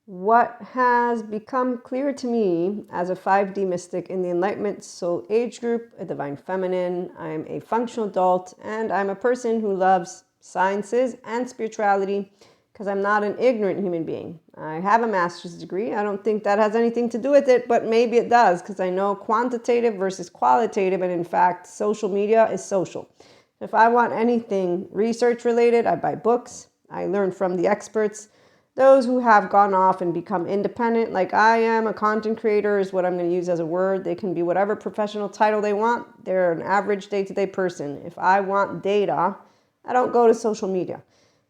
What has become clear to me as a 5D mystic in the Enlightenment Soul Age group, a divine feminine, I'm a functional adult, and I'm a person who loves sciences and spirituality because I'm not an ignorant human being. I have a master's degree. I don't think that has anything to do with it, but maybe it does because I know quantitative versus qualitative, and in fact, social media is social. If I want anything research related, I buy books. I learn from the experts. Those who have gone off and become independent, like I am, a content creator is what I'm going to use as a word. They can be whatever professional title they want. They're an average day-to-day person. If I want data, I don't go to social media.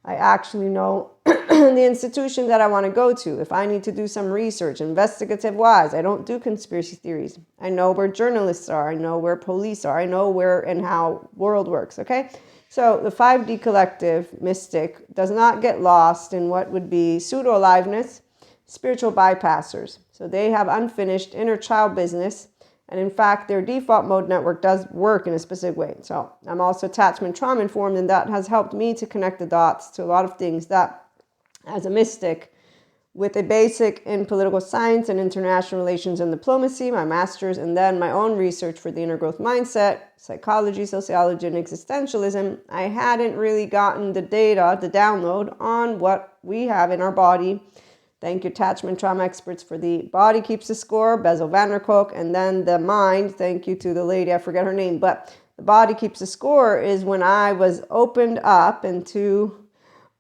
I actually know the institution that I want to go to. If I need to do some research, investigative-wise, I don't do conspiracy theories. I know where journalists are. I know where police are. I know where and how world works, okay? So the 5D collective mystic does not get lost in what would be pseudo-aliveness, spiritual bypassers. So they have unfinished inner child business. And in fact, their default mode network does work in a specific way. So I'm also attachment trauma informed, and that has helped me to connect the dots to a lot of things that, as a mystic, with a basic in political science and international relations and diplomacy, my master's, and then my own research for the inner growth mindset, psychology, sociology, and existentialism, I hadn't really gotten the data, the download on what we have in our body. Thank you, attachment trauma experts, for the body keeps the score, Bezel van der Kolk, and then the mind, thank you to the lady, I forget her name, but the body keeps the score is when I was opened up into,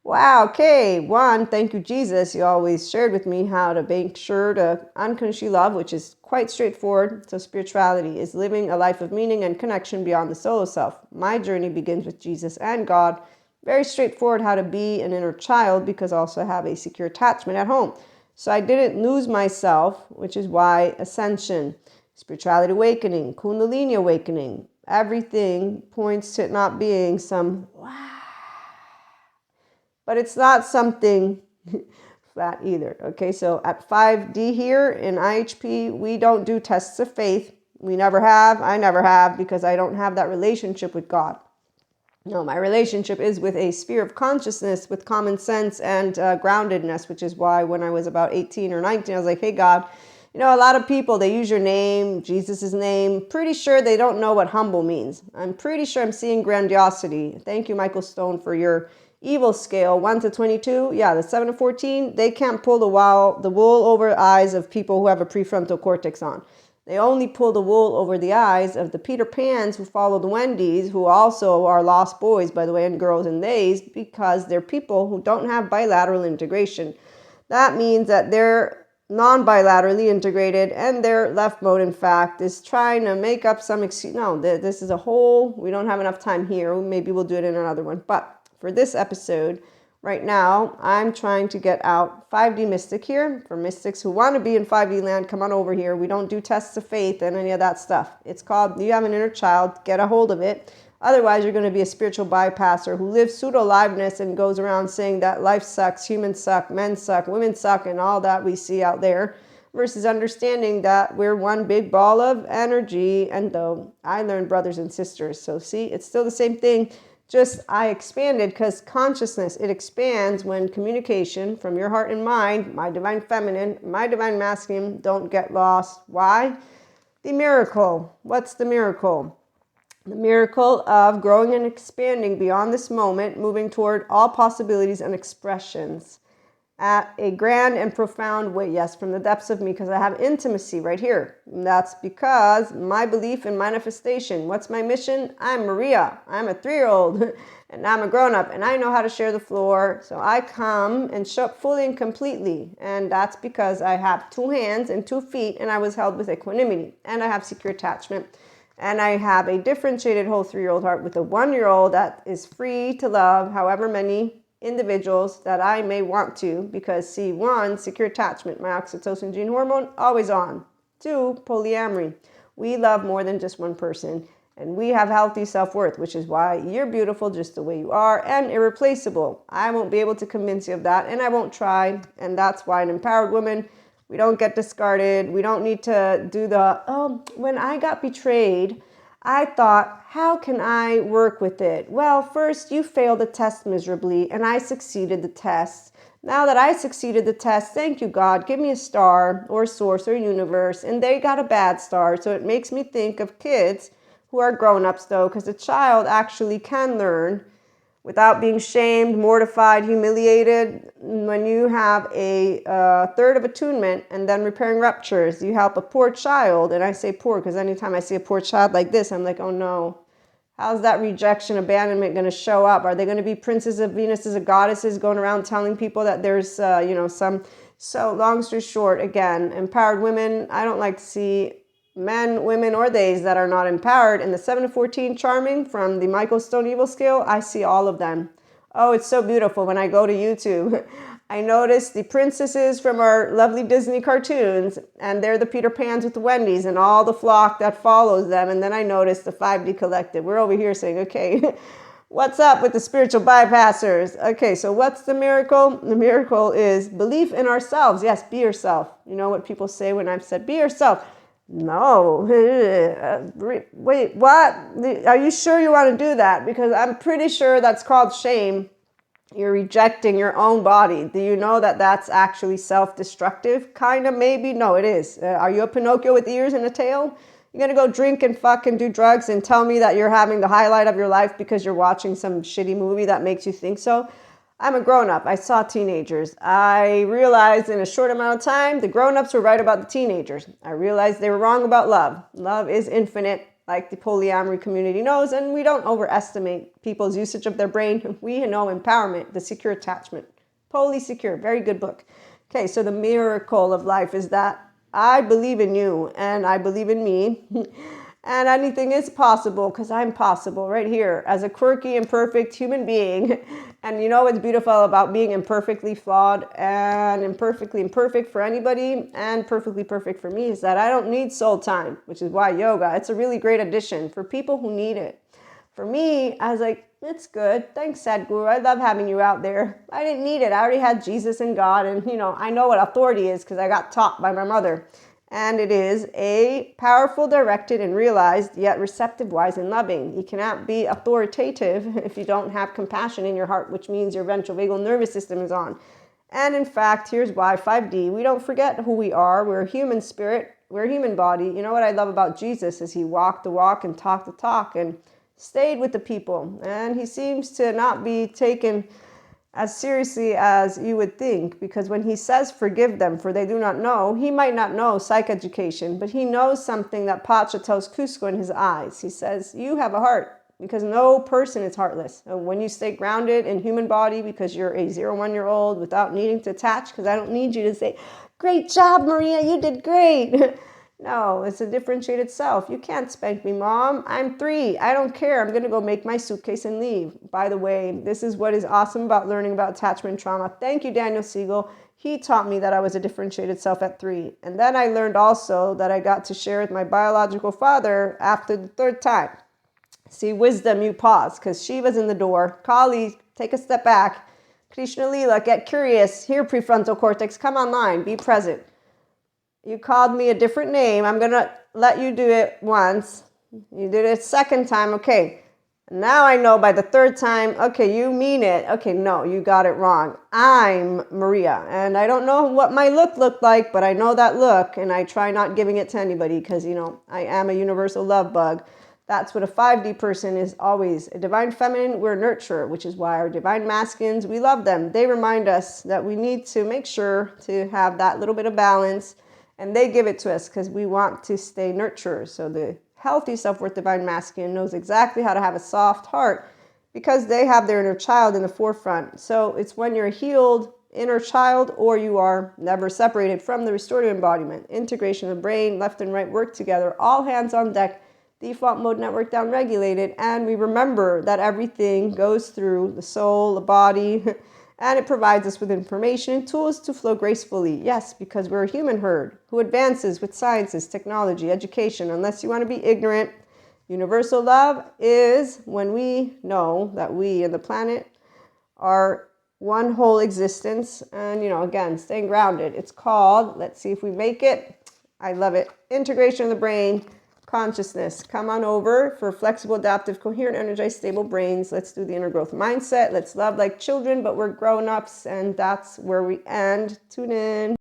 wow, okay, one, thank you, Jesus. You always shared with me how to make sure to unconditionally love, which is quite straightforward. So spirituality is living a life of meaning and connection beyond the solo self. My journey begins with Jesus and God. Very straightforward how to be an inner child, because also I have a secure attachment at home. So I didn't lose myself, which is why ascension, spirituality awakening, kundalini awakening, everything points to it not being some wow. But it's not something flat either. Okay, so at 5D here in IHP, we don't do tests of faith. We never have. I never have, because I don't have that relationship with God. No, my relationship is with a sphere of consciousness with common sense and groundedness, which is why when I was about 18 or 19, I was like, hey, God, you know, a lot of people, they use your name, Jesus's name. Pretty sure they don't know what humble means. I'm pretty sure I'm seeing grandiosity. Thank you, Michael Stone, for your evil scale, 1 to 22. Yeah, the 7 to 14, they can't pull the wool over eyes of people who have a prefrontal cortex on. They only pull the wool over the eyes of the Peter Pans who follow the Wendy's, who also are lost boys, by the way, and girls and theys, because they're people who don't have bilateral integration. That means that they're non-bilaterally integrated, and their left mode, in fact, is trying to make up some excuse. No, this is a whole, we don't have enough time here. Maybe we'll do it in another one. But for this episode, right now, I'm trying to get out 5D mystic here. For mystics who want to be in 5D land, come on over here. We don't do tests of faith and any of that stuff. It's called, you have an inner child, get a hold of it. Otherwise, you're going to be a spiritual bypasser who lives pseudo-aliveness and goes around saying that life sucks, humans suck, men suck, women suck, and all that we see out there, versus understanding that we're one big ball of energy. And though I learned brothers and sisters, so see, it's still the same thing. Just I expanded, because consciousness, it expands when communication from your heart and mind, my divine feminine, my divine masculine, don't get lost. Why? The miracle. What's the miracle? The miracle of growing and expanding beyond this moment, moving toward all possibilities and expressions at a grand and profound way. Yes, from the depths of me, because I have intimacy right here. And that's because my belief in manifestation. What's my mission? I'm Maria. I'm a 3-year-old and I'm a grown-up, and I know how to share the floor. So I come and show up fully and completely. And that's because I have 2 hands and 2 feet, and I was held with equanimity, and I have secure attachment. And I have a differentiated whole 3-year-old heart with a 1-year-old that is free to love however many individuals that I may want to, because see, 1, secure attachment, my oxytocin gene hormone, always on. 2, polyamory. We love more than just one person, and we have healthy self-worth, which is why you're beautiful just the way you are and irreplaceable. I won't be able to convince you of that, and I won't try, and that's why an empowered woman, we don't get discarded. We don't need to do the, oh, when I got betrayed, I thought, how can I work with it? Well, first you failed the test miserably and I succeeded the test. Now that I succeeded the test, thank you, God, give me a star or source or universe. And they got a bad star. So it makes me think of kids who are grown-ups, though, because a child actually can learn without being shamed, mortified, humiliated. When you have a third of attunement and then repairing ruptures, you help a poor child. And I say poor because anytime I see a poor child like this, I'm like, oh no. How's that rejection, abandonment going to show up? Are they going to be princes of Venuses or goddesses going around telling people that there's, some... So long story short, again, empowered women, I don't like to see men, women, or theys that are not empowered. And the 7 to 14 charming from the Michael Stone Evil scale, I see all of them. Oh, it's so beautiful when I go to YouTube. I notice the princesses from our lovely Disney cartoons, and they're the Peter Pans with the Wendy's and all the flock that follows them. And then I notice the 5D collective. We're over here saying, okay, what's up with the spiritual bypassers? Okay, so what's the miracle? The miracle is belief in ourselves. Yes, be yourself. You know what people say when I've said, be yourself? No. Wait, what? Are you sure you want to do that? Because I'm pretty sure that's called shame. You're rejecting your own body. Do you know that that's actually self-destructive? Kind of, maybe. No, it is. Are you a Pinocchio with ears and a tail? You're going to go drink and fuck and do drugs and tell me that you're having the highlight of your life because you're watching some shitty movie that makes you think so? I'm a grown-up. I saw teenagers. I realized in a short amount of time, the grown-ups were right about the teenagers. I realized they were wrong about love. Love is infinite, like the polyamory community knows, and we don't overestimate people's usage of their brain. We know empowerment, the secure attachment. Poly Secure, very good book. Okay, so the miracle of life is that I believe in you, and I believe in me, and anything is possible because I'm possible right here as a quirky, imperfect human being. And you know what's beautiful about being imperfectly flawed and imperfectly imperfect for anybody and perfectly perfect for me is that I don't need soul time, which is why yoga, it's a really great addition for people who need it. For me, I was like, it's good. Thanks, Sadhguru. I love having you out there. I didn't need it. I already had Jesus and God. And, I know what authority is because I got taught by my mother. And it is a powerful, directed, and realized, yet receptive, wise, and loving. You cannot be authoritative if you don't have compassion in your heart, which means your ventral vagal nervous system is on. And in fact, here's why 5D, we don't forget who we are. We're a human spirit. We're a human body. You know what I love about Jesus is he walked the walk and talked the talk and stayed with the people. And he seems to not be taken as seriously as you would think, because when he says forgive them for they do not know, he might not know psych education, but he knows something that Pacha tells Cusco in his eyes. He says, you have a heart, because no person is heartless. And when you stay grounded in human body because you're a 0-1-year-old without needing to attach, because I don't need you to say, great job, Maria, you did great. No, it's a differentiated self. You can't spank me, Mom. I'm 3. I don't care. I'm going to go make my suitcase and leave. By the way, this is what is awesome about learning about attachment trauma. Thank you, Daniel Siegel. He taught me that I was a differentiated self at 3. And then I learned also that I got to share with my biological father after the 3rd time. See, wisdom, you pause, because Shiva's in the door. Kali, take a step back. Krishna Lila, get curious. Here, prefrontal cortex, come online. Be present. You called me a different name. I'm going to let you do it once. You did it 2nd time. Okay. Now I know by the 3rd time, okay, you mean it. Okay, no, you got it wrong. I'm Maria. And I don't know what my look looked like, but I know that look. And I try not giving it to anybody because, I am a universal love bug. That's what a 5D person is always. A divine feminine, we're nurturer, which is why our divine masculines, we love them. They remind us that we need to make sure to have that little bit of balance. And they give it to us because we want to stay nurturers. So the healthy self-worth divine masculine knows exactly how to have a soft heart because they have their inner child in the forefront. So it's when you're a healed inner child or you are never separated from the restorative embodiment. Integration of brain, left and right work together, all hands on deck, default mode network down regulated. And we remember that everything goes through the soul, the body, and it provides us with information and tools to flow gracefully. Yes, because we're a human herd who advances with sciences, technology, education. Unless you want to be ignorant, universal love is when we know that we and the planet are one whole existence. And, again, staying grounded. It's called, let's see if we make it. I love it. Integration of the brain, consciousness. Come on over for flexible, adaptive, coherent, energized, stable brains. Let's do the inner growth mindset. Let's love like children, but we're grown-ups, and that's where we end. Tune in.